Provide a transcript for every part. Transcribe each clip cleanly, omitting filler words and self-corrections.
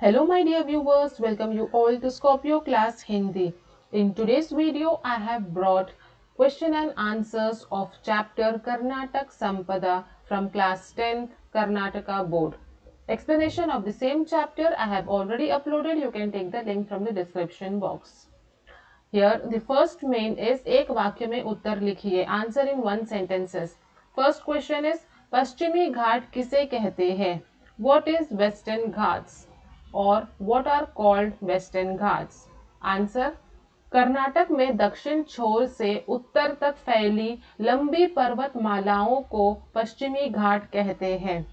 Hello my dear viewers, welcome you all to Scorpio class Hindi. In today's video, I have brought question and answers of chapter Karnatak Sampada from class 10th Karnataka board. Explanation of the same chapter I have already uploaded. You can take the link from the description box. Here the first main is एक वाक्य में उत्तर लिखिए. Answer in one sentences. First question is पश्चिमी घाट किसे कहते हैं? What is Western Ghats? और what are called Western Ghats? Answer Karnataka में दक्षिण छोर से उत्तर तक फैली लंबी पर्वतमालाओं को पश्चिमी घाट कहते हैं.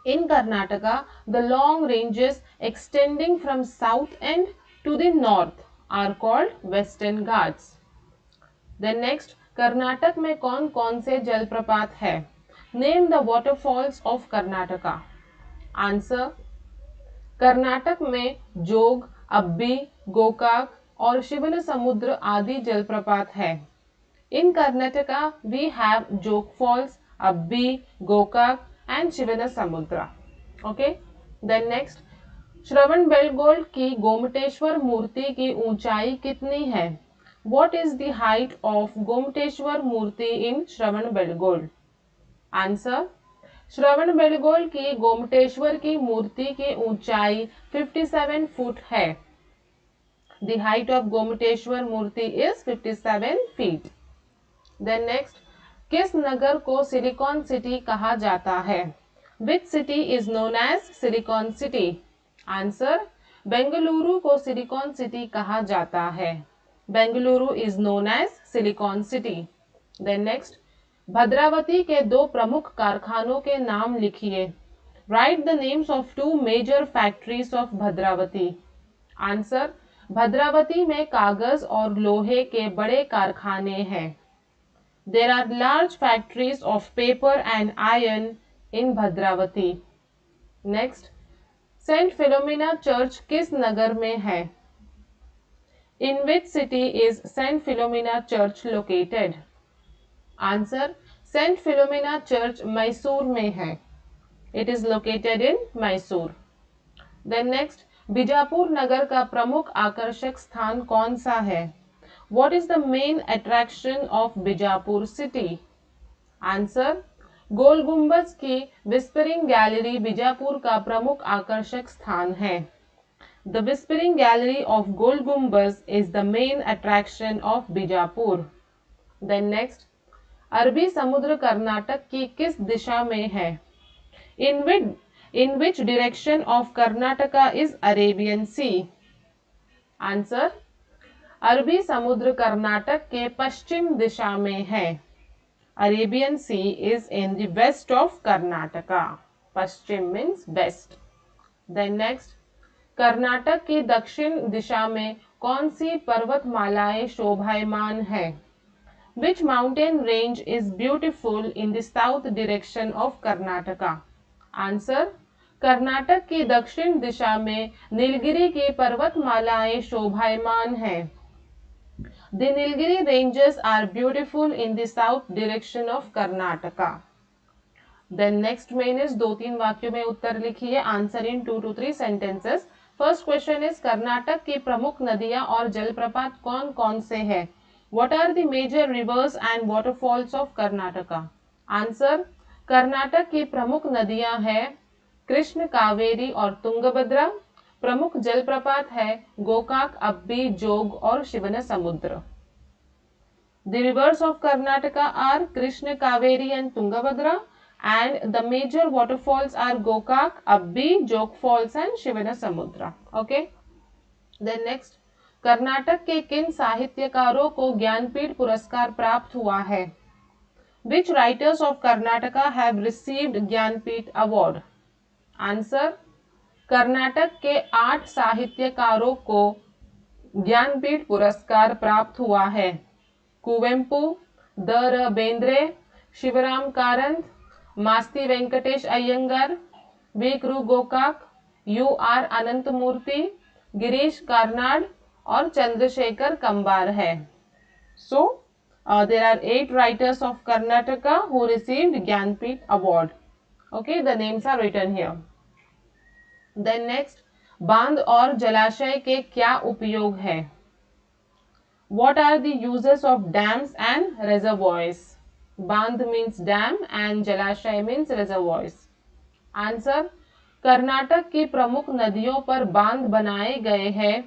In Karnataka, the long ranges extending from south end to the north are called Western Ghats. Then next, Karnataka में कौन कौन से जलप्रपात है? Name the waterfalls of Karnataka. Answer Karnataka में जोग, अब्बी, गोकाक और शिवन समुद्र आदि जलप्रपात है. In Karnataka, we have Jog Falls, Abbi, Gokak and Shivana Samudra. Okay. Then next, श्रवण बेलगोल की गोमटेश्वर मूर्ति की ऊंचाई कितनी है? What is the height of Gommateshwara Murthy in Shravan बेलगोल? Answer श्रवण बेलगोल की गोमटेश्वर की मूर्ति की ऊंचाई 57 फुट है. The height of Gommateshwara Murthy is 57 feet. Then next, किस नगर को सिलिकॉन सिटी कहा जाता है? Which city is known as Silicon City? Answer Bengaluru को सिलिकॉन सिटी कहा जाता है. Bengaluru is known as Silicon City. Then next, Bhadravati के दो प्रमुख कारखानों के नाम लिखिए. Write the names of two major factories of Bhadravati. Answer Bhadravati में कागज और लोहे के बड़े कारखाने हैं. There are large factories of paper and iron in Bhadravati. Next, Saint Philomena Church किस नगर में है? In which city is Saint Philomena Church located? Answer Saint Philomena Church Mysore में है. It is located in Mysore. Then next, Bijapur नगर का प्रमुख आकर्षक स्थान कौन सा है? What is the main attraction of Bijapur city? Answer गोल गुंबज की विस्परिंग गैलरी बीजापुर का प्रमुख आकर्षक स्थान है. The Whispering Gallery of Gol Gumbaz is the main attraction of Bijapur. Then next, अरबी समुद्र कर्नाटक की किस दिशा में है? In which direction of Karnataka is Arabian Sea? Answer अरबी समुद्र कर्नाटक के पश्चिम दिशा में है. Arabian Sea is in the west of Karnataka. Paschim means west. Then next, Karnataka की दक्षिण दिशा में कौन सी पर्वतमालाएं शोभायमान है? Which mountain range is beautiful in the south direction of Karnataka? Answer Karnataka की दक्षिण दिशा में नीलगिरी की पर्वतमालाएं शोभायमान हैं. The Nilgiri ranges are beautiful in the south direction of Karnataka. Then next main is दो तीन वाक्यों में उत्तर लिखिए. Answer in 2 to 3 sentences. First question is Karnataka की प्रमुख नदियां और जलप्रपात कौन कौन से हैं? What are the major rivers and waterfalls of Karnataka? Answer Karnataka की प्रमुख नदियां हैं कृष्ण, कावेरी और तुंगभद्रा. प्रमुख जलप्रपात है गोकाक, अब्बी, जोग और शिवन समुद्र. The rivers of Karnataka are Krishna, Kaveri and Tungabhadra, and the major waterfalls are Gokak, Abbi, Jog Falls and Shivana Samudra. Okay. Then next, Karnataka के किन साहित्यकारों को ज्ञानपीठ पुरस्कार प्राप्त हुआ है? Which writers of Karnataka have received Jnanpith award? Answer Karnataka के 8 साहित्यकारों को ज्ञानपीठ पुरस्कार प्राप्त हुआ है. Kuvempu, the raw Bendre, Shivram Karanth, Masti Venkatesh Iyengar, we कृ गोकाक, यू आर अनंतमूर्ति, गिरीश कार्नाड और चंद्रशेखर कंबार है. So there are 8 writers of Karnataka who received Jnanpith award. Okay, the names are written here. Then next, बांध और जलाशय के क्या उपयोग है? What are the uses of dams and reservoirs? बांध means dam and जलाशय means reservoirs. आंसर, कर्नाटक की प्रमुख नदियों पर बांध बनाए गए हैं।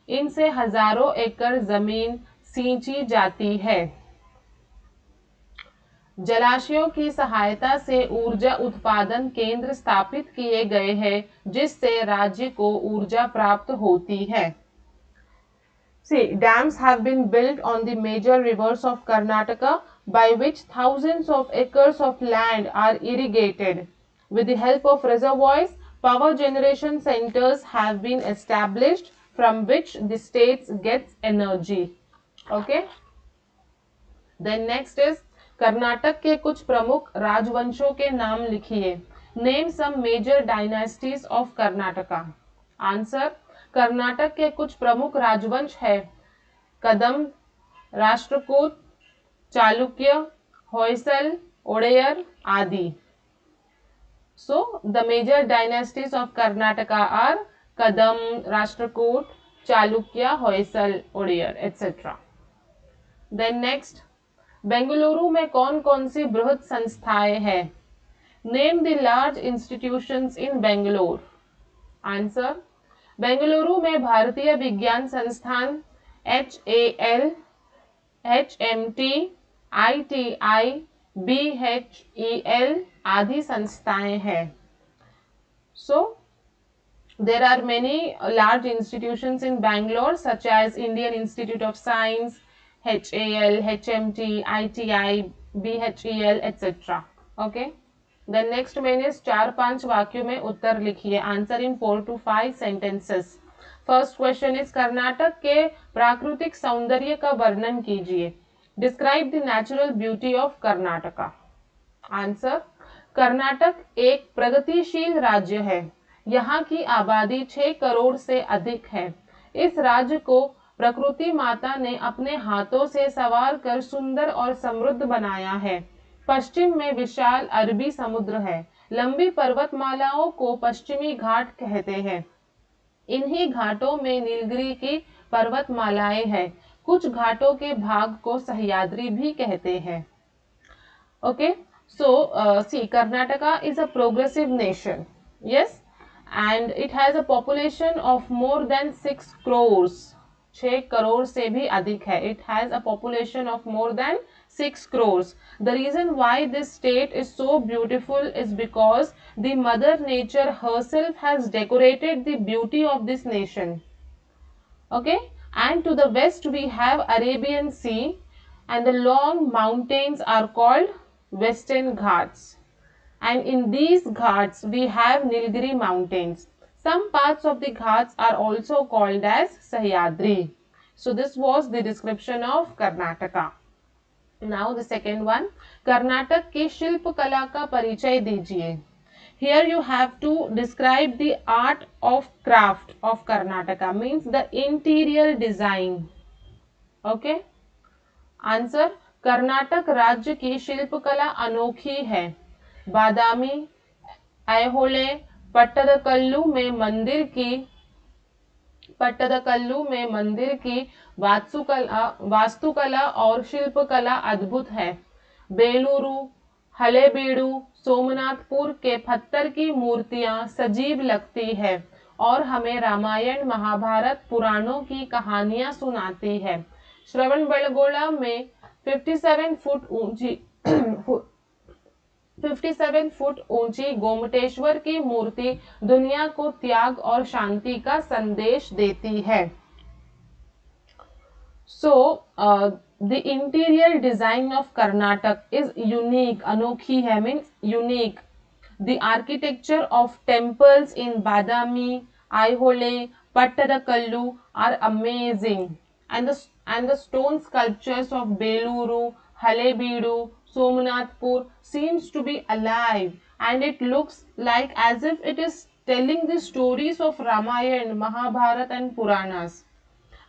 इनसे हजारों एकड़ जमीन सींची जाती है। जलाशयों की सहायता से ऊर्जा उत्पादन केंद्र स्थापित किए गए हैं, जिससे राज्य को ऊर्जा प्राप्त होती है। See, dams have been built on the major rivers of Karnataka, by which thousands of acres of land are irrigated. With the help of reservoirs, power generation centers have been established from which the states gets energy. Okay? Then next is, Karnataka के कुछ प्रमुख राजवंशों के नाम लिखिए। Name some major dynasties of Karnataka. Answer, Karnataka के कुछ प्रमुख राजवंश है कदम, राष्ट्रकूट, चालुक्य, होयसल, ओडेयर आदि। So the major dynasties of Karnataka are Kadam, Rashtrakoot, Chalukya, Hoysal, Odear, etc. Then next, Bengaluru में कौन कौन सी बृहद संस्थाएं हैं? Name the large institutions in Bangalore. Answer, Bengaluru में भारतीय विज्ञान संस्थान, HAL, HMT, ITI, BHEL आदि संस्थाएं हैं। So there are many large institutions in Bangalore such as Indian Institute of Science, HAL, HMT, ITI, BHEL, etc. Okay. Then next main is 4-5 वाक्यों में उत्तर लिखिए। Answer in 4 to 5 sentences. First question is, Karnataka के प्राकृतिक सौंदर्य का वर्णन कीजिए। Describe the natural beauty of Karnataka. Answer, Karnataka एक प्रगतिशील राज्य है। यहाँ की आबादी 6 करोड़ से अधिक है। इस राज्य को प्रकृति माता ने अपने हाथों से संवार कर सुंदर और समृद्ध बनाया है। पश्चिम में विशाल अरबी समुद्र है। लंबी पर्वतमालाओं को पश्चिमी घाट कहते हैं। इन्हीं घाटों में नीलगिरी की पर्वतमालाएं हैं। कुछ घाटों के भाग को सह्याद्री भी कहते हैं। Okay, so see, Karnataka is a progressive nation, yes, and it has a population of more than 6 crores. 6 crore से भी अधिक है। It has a population of more than 6 crores. The reason why this state is so beautiful is because the Mother Nature herself has decorated the beauty of this nation. Okay, and to the west we have Arabian Sea, and the long mountains are called Western Ghats, and in these Ghats we have Nilgiri mountains. Some parts of the Ghats are also called as Sahyadri. So this was the description of Karnataka. Now the second one, Karnataka की शिल्प कला का परिचय दीजिए। Here you have to describe the art of craft of Karnataka, means the interior design. Okay. Answer, Karnataka राज्य की शिल्पकला अनोखी है। बादामी, ऐहोले, पट्टदकल्लू में मंदिर की वास्तुकला और शिल्पकला अद्भुत है। बेलूरू, हलेबीडू, सोमनाथपुर के पत्थर की मूर्तियां सजीव लगती है और हमें रामायण, महाभारत, पुराणों की कहानियां सुनाती है। श्रवणबेलगोला में 57 फुट ऊंची गोमटेश्वर की मूर्ति दुनिया को त्याग और शांति का संदेश देती है। So, the interior design of Karnataka is unique, अनोखी है, means unique. The architecture of temples in Badami, Aihole, Pattadakallu are amazing, and the stone sculptures of Beluru, Halebeedu, Somnathpur seems to be alive, and it looks like as if it is telling the stories of Ramayana, Mahabharata and Puranas.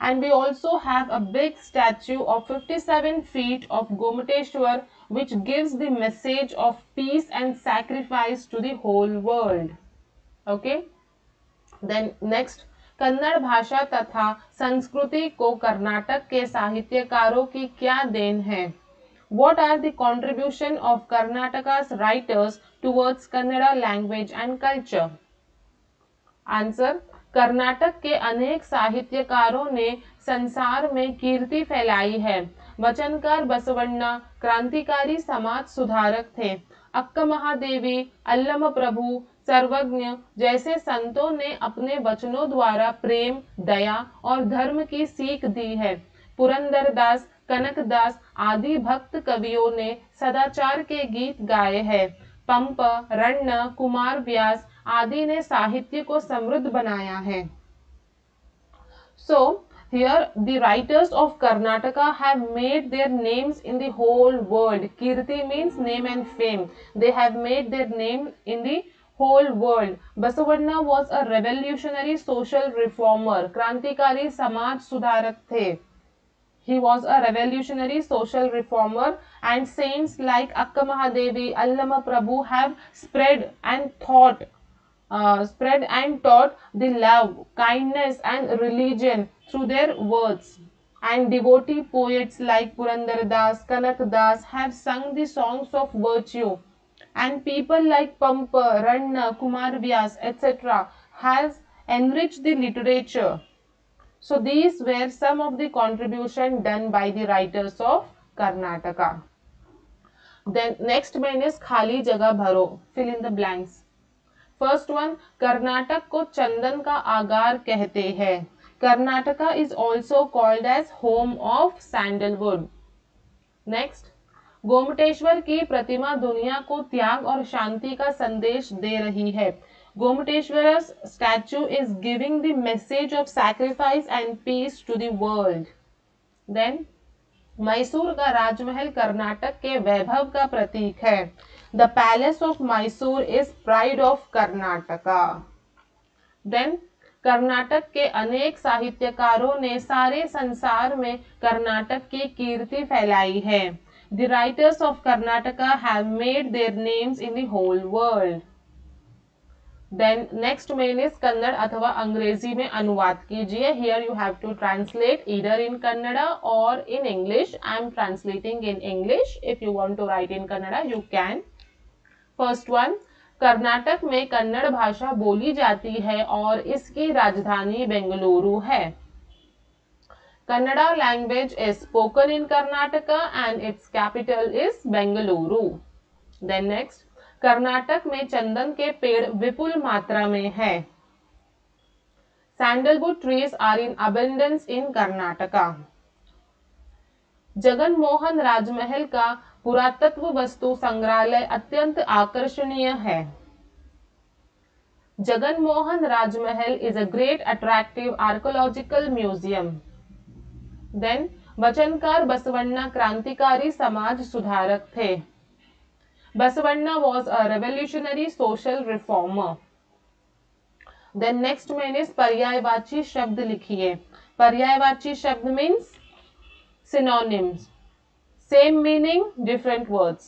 And we also have a big statue of 57 feet of Gomateshwar, which gives the message of peace and sacrifice to the whole world. Okay. Then next, Kannada भाषा तथा संस्कृति को कर्नाटक के साहित्यकारों की क्या then है? What are the contribution of Karnataka's writers towards Kannada language and culture? Answer, Karnataka के अनेक साहित्यकारों ने संसार में कीर्ति फैलाई है। वचनकार बसवण्णा क्रांतिकारी समाज सुधारक थे। अक्का महादेवी, अल्लम प्रभु, सर्वज्ञ जैसे संतों ने अपने वचनों द्वारा प्रेम, दया और धर्म की सीख दी है। पुरंदरदास, कनकदास आदि भक्त कवियों ने सदाचार के गीत गाए हैं। पंप, रण्य, कुमार व्यास आदि ने साहित्य को समृद्ध बनाया है। So here the writers of Karnataka have made their names in the whole world. Kirti means name and fame. They have made their name in the whole world. Basavanna was a revolutionary social reformer. क्रांतिकारी समाज सुधारक थे। He was a revolutionary social reformer, and saints like Akka Mahadevi, Allama Prabhu have spread and taught the love, kindness and religion through their words. And devotee poets like Purandar Das, Kanak Das have sung the songs of virtue. And people like Pampa, Ranna, Kumar Vyas, etc. has enriched the literature. So these were some of the contribution done by the writers of Karnataka. Then next main is खाली जगह भरो, fill in the blanks. First one, Karnataka को चंदन का आगार कहते हैं। Karnataka is also called as home of sandalwood. Next, Gomateshwara की प्रतिमा दुनिया को त्याग और शांति का संदेश दे रही है। Gomateshwara statue is giving the message of sacrifice and peace to the world. Then Mysore का राजमहल कर्नाटक के वैभव का प्रतीक है। The palace of Mysore is pride of Karnataka. Then Karnataka के अनेक साहित्यकारों ने सारे संसार में कर्नाटक की कीर्ति फैलाई है। The writers of Karnataka have made their names in the whole world. Then next main is Kannada अथवा अंग्रेजी में अनुवाद कीजिए। Here you have to translate either in Kannada और in English. I am translating in English. If you want to write in Kannada you can. First one, Karnataka में कन्नड़ भाषा बोली जाती है और इसकी राजधानी बेंगलुरु है। Kannada language is spoken in Karnataka and its capital is Bengaluru. Then next, Karnataka में चंदन के पेड़ विपुल मात्रा में है। Sandalwood trees are in abundance in Karnataka. Jagan Mohan Rajmahal का पुरातत्व वस्तु संग्रहालय अत्यंत आकर्षणीय है। Jagan Mohan Rajmahal is a great attractive archaeological museum. Then वचनकार बसवण्णा क्रांतिकारी समाज सुधारक थे। Basavanna was a revolutionary social reformer. Then next main is पर्यायवाची शब्द लिखिए। पर्यायवाची शब्द means synonyms, same meaning, different words.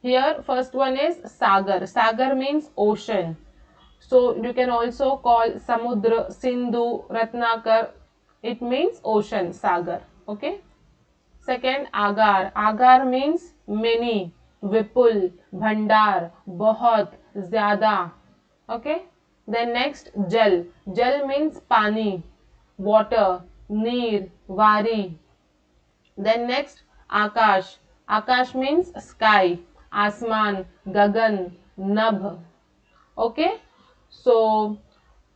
Here first one is sagar. Sagar means ocean. So you can also call samudra, sindhu, ratnakar. It means ocean, sagar. Okay. Second, agar. Agar means many, विपुल, भंडार, बहुत, ज्यादा। Okay. Then next, जल। जल means पानी, water, नीर, वारी। Then next, आकाश। आकाश means sky, आसमान, गगन, नभ। Okay. So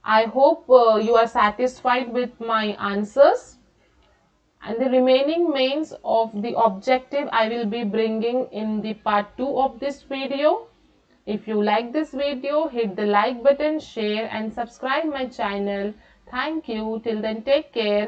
I hope you are satisfied with my answers. And the remaining mains of the objective I will be bringing in the part 2 of this video. If you like this video, hit the like button, share and subscribe my channel. Thank you. Till then, take care.